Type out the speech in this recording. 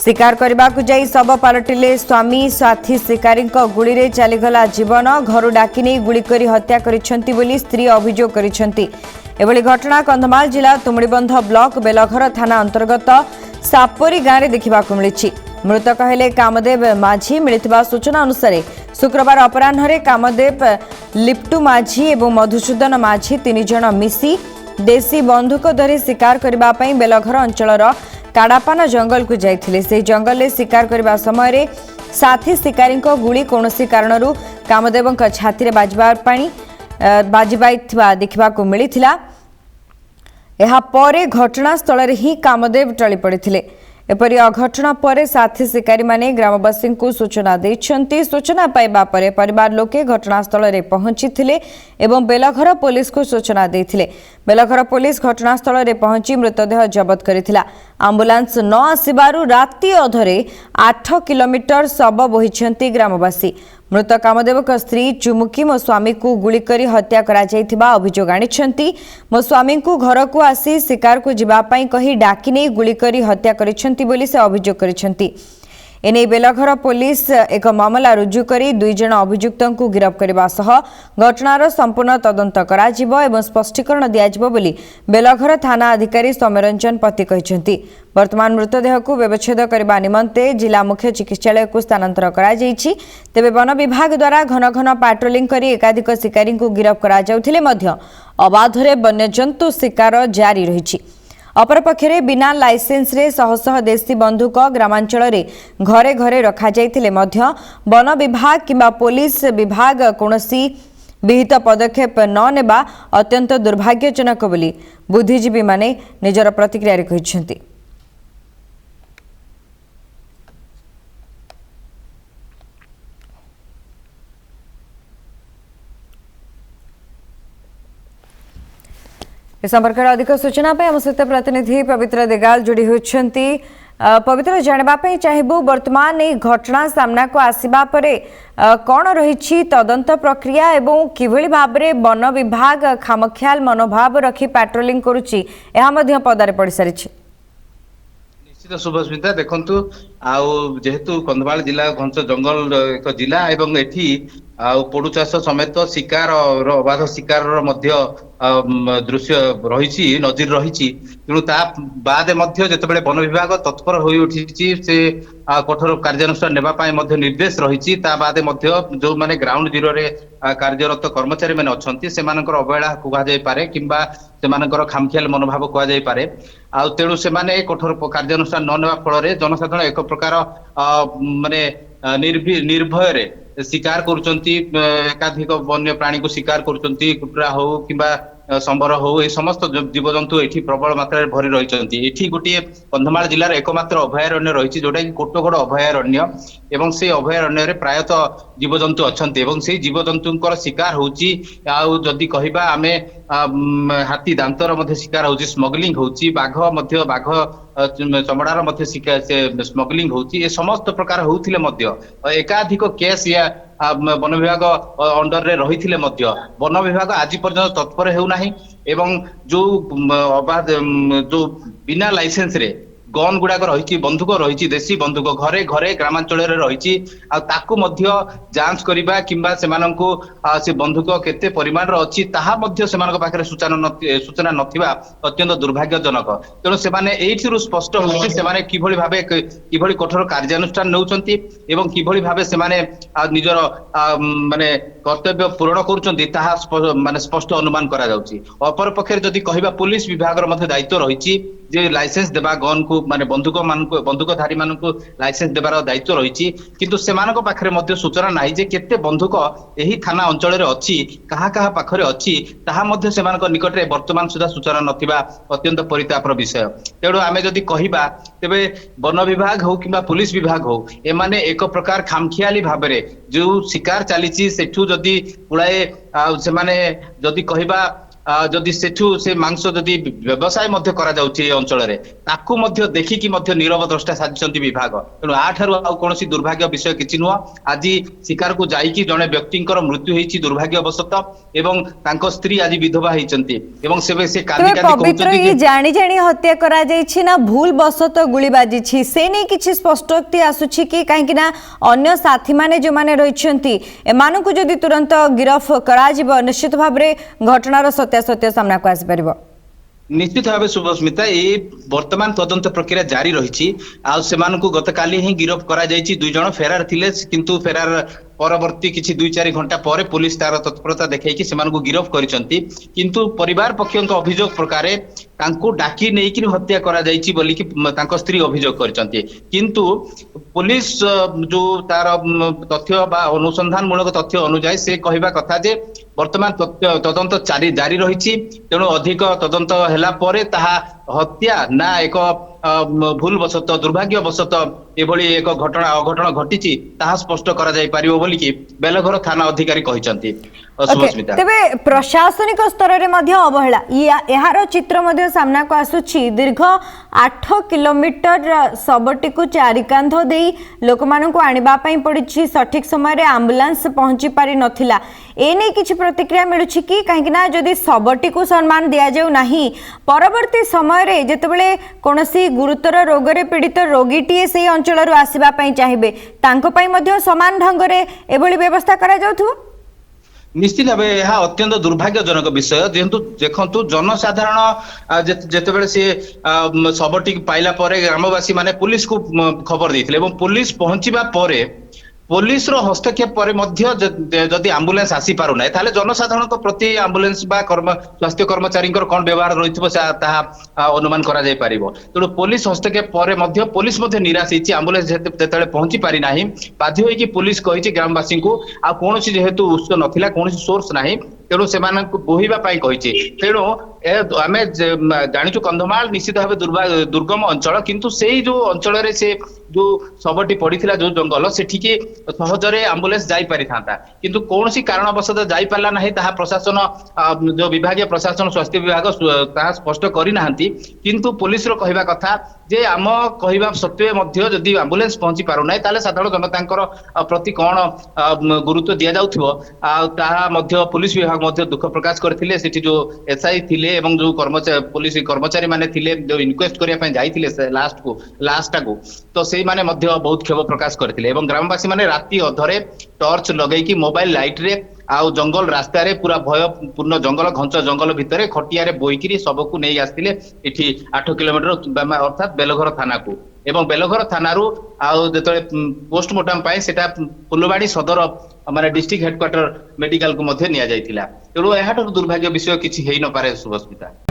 शिकार करने को जाई शव पलटिले स्वामी साथी शिकारी गुड़ी रे चलीगला जीवन घर डाकी नहीं गुड़ी कर हत्या करिसेंती बोली स्त्री अभियोग करिसेंती। एभली घटना कंधमाल जिला तुमड़ीबंध ब्लॉक बेलघर थाना अंतर्गत सापोरी गाँव में देखा मिली। मृतक हेले कामदेव माझी। मिलता सूचना अनुसार शुक्रवार अपराह्न कामदेव लिप्टू माझी और मधुसूदन माझी तीन जन मिसी देशी बंधुक धरी शिकार करने बेलघर अंचल काड़ापान जंगल को जाइथिले। से जंगल में शिकार करने समय साथी शिकारी गुड़ी कौन कारण कामदेव छाती में बाजिबाई देखा मिलता। घटनास्थल ही कामदेव टली पड़े। एपरी अघटना पर साथी शिकारी माने ग्रामवासी को सूचना देछंती। सूचना पाइबा परे परिवार लोके घटनास्थल रे पहुंची एवं बेलघर पुलिस को सूचना देथिले। बेलघर पुलिस घटनास्थल रे पहुंची मृतदेह जबत करिथिला। आंबुलांस न आसिबारु राति अधरे 8 किलोमीटर शव बोहिछंती ग्रामवासी। मृत कामदेव स्त्री चुमुकी मो स्वामी को गुली करी हत्या करा जायथिबा अभियोग आनिछंती। मो स्वामी को घर को आसी शिकार को जिबापाई कही डाकी नहीं गुली करी हत्या करिछंती बोली से अभियोग करिछंती। एने बेलघर पुलिस एक मामला रुजु करी 2 जन अभियुक्तों को गिरफ्त करने सह घटनार संपूर्ण तदंत कराजिबो एवं स्पष्टीकरण दियाजिबो बोली बेलघर थाना अधिकारी सौम्यरंजन पति कहिसेंती। वर्तमान मृतदेह को व्यवच्छेद करने निमंते जिला मुख्य चिकित्सालय को स्थानांतर करा जायछि। तेबे वन विभाग द्वारा घन घन पेट्रोलिंग करी एकाधिक शिकारी को गिरफ्त करा जाउथिले मध्य अबाधरे वन्यजंतु शिकार जारी रहिछि। अपरपक्षे बिना लाइसेंस रे शह शह देशी बंधुक ग्रामांचल रे घरे घरे रखा जाइथिले मध्य वन विभाग किंबा पुलिस विभाग कौनसी विहित पदक्षेप न नेबा अत्यंत दुर्भाग्यजनक बोली बुद्धिजीवी माने निजर प्रतिक्रिया रे कहिसेंती। इस संपर्क में अधिक सूचना आम सहित प्रतिनिधि पवित्र देगाल जोड़ी होती। पवित्र जानवाई चाहबू वर्तमान ये घटना सामना को आसवा परे कौन रही तदंत प्रक्रिया एवं किभली भाव में वन विभाग खामख्याल मनोभाव रखी पेट्रोलिंग करुच्ची पदारे पड़ सारी। निश्चित शुभस्मिता देखंतु जेहेतु कंधमाल जिला घंच जंगल एक जिला एवं एठी पोडु चाष समेत शिकार अबाध शिकार दृश्य रही नजर रही तेणु ता बाद जितेबाला वन विभाग तत्पर हो उठी से कठोर कार्यानुष्ठान नेबाई निर्देश रही बाद जो माने ग्राउंड जीरो रे कार्यरत कर्मचारी मैंने अच्छा से अवहेला कहुए कि खामखियाल मनोभाव कहुए तेणु से कठोर कार्यानुष्ठान न नेबा फल जनसाधारण एक प्रकार माने निर्भय शिकार करुचंती एकाधिक वन्य प्राणी को शिकार करुचंती कुटरा हो किंबा संबर हो ये समस्त जीवजंतु एठी प्रबल मात्रा भरी रही। एठी गोटे कंधमाल जिलार एकमात्र अभयारण्य रही जोटा कि कोटगढ़ अभयारण्य एवं से अभयारण्य रे प्रायतः जीवजंतु अच्छा एवं से जीवजंतु शिकार होची जदि कहबा आमे हाथी दांतर मध्य शिकार होची स्मगलिंग होची बाघ चमड़ार मध्य स्मगलिंग होची ये समस्त प्रकार होउथिले मध्य एकाधिक केस या वन विभाग अंडर रे रही वन विभाग आज पर्यंत तत्पर हेउ नाही एवं जो अबाध जो बिना लाइसेंस रे गन गुड़ाक रही बंधुक रही देशी बंधुक घरे घरे ग्रामांचल रही जांच करवा किंबा से बंधुक केते परिमाण अच्छी ताहा पाखे सूचना नथिबा अत्यंत दुर्भाग्यजनक। तेणु से स्पष्ट होती किभली भाबे किभली कठोर कार्यानुष्ठान नौचंती एवं किभली भाबे से निजर माने कर्तव्य पूरण करुचंती ताहा माने स्पष्ट अनुमान करा जाउची। अपर पक्षे जदि कहबा पुलिस विभाग दायित्व रही जे लाइसेंस देबा गन को माने बंधुकधारी मान लाइसेंस देवार दायित्व रही किंतु सेमानक पाखरे मध्य सूचना नाही जे केते बंधुक एही थाना अंचल रे अछि कहा कहा पाखरे अछि ताहा मध्य सेमानक निकट रे वर्तमान सुधा सूचना नथिबा अत्यंत परितापर विषय। तेणु आमे जदि कहिबा तेबे वन विभाग हो किंबा पुलिस विभाग हो एमाने एक प्रकार खामखियाली भाबरे जो शिकार चलीची सेठू जदि पुळाए से माने जदि कहिबा ଯଦି ସେଠୁ ସେ ମାଂସ ଯଦି ବ୍ୟବସାୟ ମଧ୍ୟ କରାଯାଉଛି ଏ ଅଞ୍ଚଳରେ ତାକୁ ମଧ୍ୟ ଦେଖିକି ମଧ୍ୟ ନୀରବ ଦ୍ରଷ୍ଟା ସାଜିଛନ୍ତି ବିଭାଗ। ତେଣୁ ଆଠାରୁ ଆଉ କୌଣସି ଦୁର୍ଭାଗ୍ୟ ବିଷୟ କିଛି ନୁହଁ। ଆଜି ଶିକାରକୁ ଯାଇକି ଜଣେ ବ୍ୟକ୍ତିଙ୍କର ମୃତ୍ୟୁ ହେଇଛି ଦୁର୍ଭାଗ୍ୟବଶତଃ ଏବଂ ତାଙ୍କ ସ୍ତ୍ରୀ ଆଜି ବିଧବା ହେଇଛନ୍ତି ଏବଂ ସେ କାନ୍ଦି ତେବେ କାନ୍ଦି ପବିତ୍ର କହୁଛନ୍ତି ଇ ଜାଣି ଜାଣି ହତ୍ୟା କରା ଯାଇଛି ନା ଭୁଲ ବଶତଃ ଗୁଳି ବାଜିଛି ସେ ନେଇ କିଛି ସ୍ପଷ୍ଟୋକ୍ତି ଆସୁଛି କି କାହିଁକି ନା ଅନ୍ୟ ସାଥୀ ମାନେ ଯୋଉମାନେ ରହିଛନ୍ତି ଏମାନଙ୍କୁ ଯଦି ତୁରନ୍ତ ଗିରଫ କରାଯିବ ନିଶ୍ଚିତ ଭାବରେ ଘଟଣାର ସତ୍ୟାସତ୍ୟ ସାମ୍ନାକୁ ଆସିପାରିବ। ନିଶ୍ଚିତ ଭାବେ ଶୁଭସ୍ମିତା ଏ ବର୍ତ୍ତମାନ ତଦନ୍ତ ପ୍ରକ୍ରିୟା ଜାରି ରହିଛି ଆଉ ସେମାନଙ୍କୁ ଗତକାଲି ହିଁ ଗିରଫ କରାଯାଇଛି। 2 ଜଣ ଫେରାର ଥିଲେ କିନ୍ତୁ ଫେରାର ପରବର୍ତ୍ତୀ କିଛି 2-4 ଘଣ୍ଟା ପରେ ପୁଲିସ ତାର ତତ୍ପରତା ଦେଖେଇକି ସେମାନଙ୍କୁ ଗିରଫ କରିଛନ୍ତି। କିନ୍ତୁ ପରିବାର ପକ୍ଷଙ୍କ ଅଭିଯୋଗ ପ୍ରକାରେ ତାଙ୍କୁ ଡାକି ନେଇକି ହତ୍ୟା କରାଯାଇଛି ବୋଲିକି ତାଙ୍କ ସ୍ତ୍ରୀ ଅଭିଯୋଗ କରିଛନ୍ତି। କିନ୍ତୁ ପୁଲିସ ଯୋଉ ତାର ତଥ୍ୟ ବା ଅନୁସନ୍ଧାନ ମୂଳକ ତଥ୍ୟ ଅନୁଯାୟୀ ସେ କହିବା କଥା ଯେ ବର୍ତ୍ତମାନ ତଦନ୍ତ ଜାରି ରହିଛି। ତେଣୁ ଅଧିକ ତଦନ୍ତ ହେଲା ପରେ ତାହା ହତ୍ୟା ନା ଏକ ଭୁଲ ବଶତଃ ଦୁର୍ଭାଗ୍ୟବଶତଃ ଏଭଳି ଏକ ଅଘଟଣ ଘଟିଛି ତାହା ସ୍ପଷ୍ଟ କରାଯାଇ ପାରିବ ବୋଲିକି ବେଲଘର ଥାନା ଅଧିକାରୀ କହିଛନ୍ତି। ଶୁଭସ୍ମିତା ତେବେ ପ୍ରଶାସନିକ ସ୍ତରରେ ମଧ୍ୟ ଅବହେଳା ଏହାର ଚିତ୍ର ମଧ୍ୟ ସାମ୍ନାକୁ ଆସୁଛି। ଦୀର୍ଘ 8 କିଲୋମିଟର ଶବଟିକୁ ଚାରିକାନ୍ଧ ଦେଇ ଲୋକମାନଙ୍କୁ ଆଣିବା ପାଇଁ ପଡ଼ିଛି। ସଠିକ ସମୟରେ ଆମ୍ବୁଲାନ୍ସ ପହଞ୍ଚି ପାରି ନଥିଲା। ଏନେ କିଛି ପ୍ରତିକ୍ରିୟା ମିଳୁଛି କି କାହିଁକି ନା ଯଦି ଶବଟିକୁ ସମ୍ମାନ ଦିଆଯାଉ ନାହିଁ ପରବର୍ତ୍ତୀ ସମୟରେ ଯେତେବେଳେ କୌଣସି ଗୁରୁତର ରୋଗରେ ପୀଡ଼ିତ ରୋଗୀଟିଏ ସେହି ଅଞ୍ଚଳରୁ ଆସିବା ପାଇଁ ଚାହିଁବେ ତାଙ୍କ ପାଇଁ ମଧ୍ୟ ସମାନ ଢଙ୍ଗରେ ଏଭଳି ବ୍ୟବସ୍ଥା କରାଯାଉଥିବ। ନିଶ୍ଚିତ ଭାବେ ଏହା ଅତ୍ୟନ୍ତ ଦୁର୍ଭାଗ୍ୟଜନକ ବିଷୟ। ଯେହେତୁ ଦେଖନ୍ତୁ ଜନସାଧାରଣ ଯେତେବେଳେ ସେ ଶବଟି ପାଇଲା ପରେ ଗ୍ରାମବାସୀ ମାନେ ପୁଲିସକୁ ଖବର ଦେଇଥିଲେ ଏବଂ ପୁଲିସ ପହଞ୍ଚିବା ପରେ पुलिस हस्तक्षेप पर जदि आंबुलांस आसी पारु ना ताले जनसाधारण प्रति आंबुलांस बा स्वास्थ्य कर्मचारी कौन व्यवहार रही अनुमान करा जाय पारिबो। तेणु पुलिस हस्तक्षेप पर पुलिस निराश होती आंबुलांस जेतेबेले पहुंची पारि नाही बाध्य होइकी पुलिस कहिछि ग्रामवासी को आ कोनोसी जेहेतु उत्स नथिला कोनोसी सोर्स नाही तेणु सेमानकु बोहिबा पाई कहिछि। तेणु आम जाचु कंधमाल निश्चित भाव दुर्गम अंचल किंतु से जो अंचल से जो शबटी पड़ा जो जंगल सेठिकी सहजरे आंबुलांस जाई पारि थांता किंतु कौनसी कारणवशतः जाई पारला नाही ताहा प्रशासन जो विभागीय प्रशासन स्वास्थ्य विभाग ताहा स्पष्ट करि नाहंती। किंतु पुलिस रो कहिबा कथा जे आम कहिबा सत्वे मध्य जदि आंबुलांस पहुंची पारु नाही ताले साधारण जनतांकर प्रति कौन गुरुत्व दिया जाउथिबो ताहा मध्य पुलिस विभाग मध्य दुख प्रकाश करथिले। सेठी जो एसआई थिले एवं जो कर्मचारी पुलिस कर्मचारी माने थिले जो इनक्वेस्ट करिया पय जाइथिले लास्ट को तो से माने मध्य बहुत क्षोभ प्रकाश करथिले एवं ग्रामवासी माने राति अधरे टॉर्च लगेकी मोबाइल लाइट रे आउ जंगल रास्ता रे पूरा भयपूर्ण जंगल घंच जंगल भितर खटिया रे बोईकी सबको नहीं आसथिले एठी 8 किलोमीटर अर्थात बेलघर थाना को एवं बेलघर थानारू आउ जेतले पोस्टमार्टम पाई सेटा फुलवाड़ी सदर माने डिस्ट्रिक्ट हेडक्वार्टर मेडिकल को मध्य निया जाइथिला। तेणु एहाटर दुर्भाग्य विषय किछि हेइ न पारे शुभस्मिता।